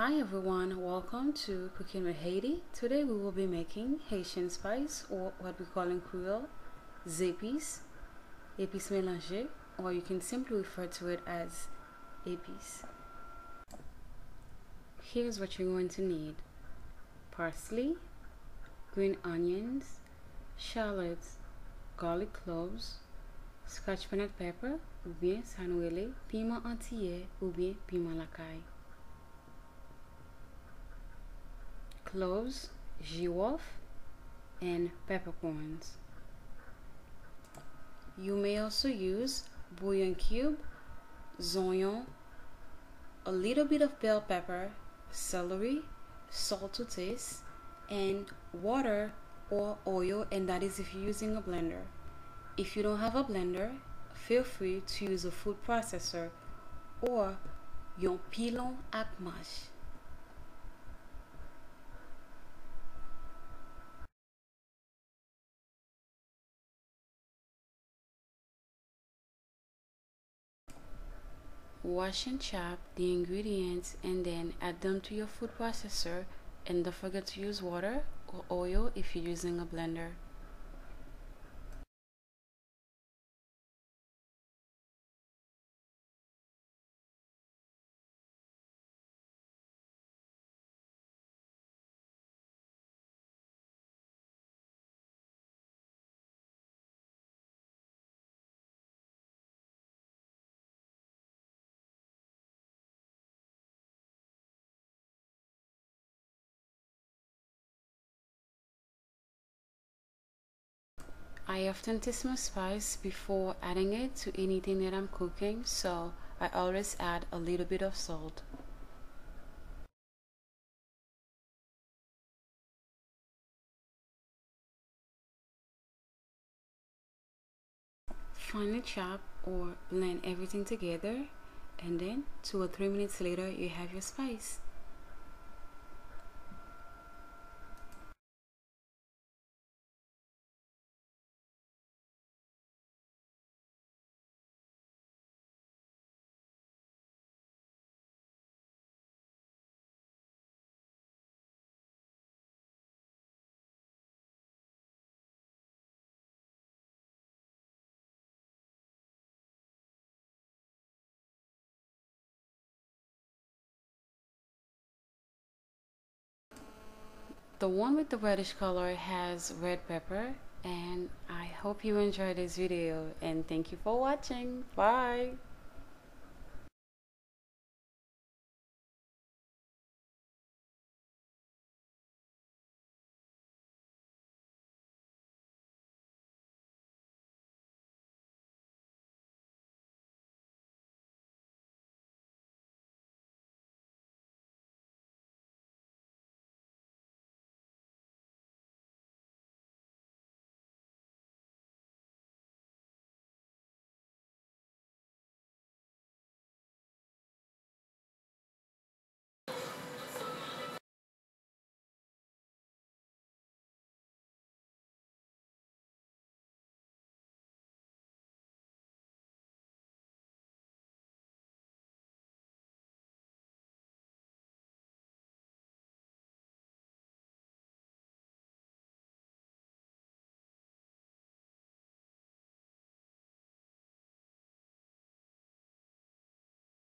Hi everyone, welcome to Cooking with Haiti. Today we will be making Haitian spice, or what we call in Creole, épices, épices mélangées, or you can simply refer to it as épices. Here's what you're going to need: parsley, green onions, shallots, garlic cloves, scotch bonnet pepper, ou bien sa nou rele piment antillais ou bien piment la caille. Cloves, girofle, and peppercorns. You may also use bouillon cube, oignon, a little bit of bell pepper, celery, salt to taste, and water or oil, and that is if you're using a blender. If you don't have a blender, feel free to use a food processor or yon pilon ak mash. Wash and chop the ingredients and then add them to your food processor, and don't forget to use water or oil if you're using a blender. I often taste my spice before adding it to anything that I'm cooking, so I always add a little bit of salt. Finely chop or blend everything together, and then 2 or 3 minutes later you have your spice. The one with the reddish color has red pepper, and I hope you enjoyed this video, and thank you for watching. Bye.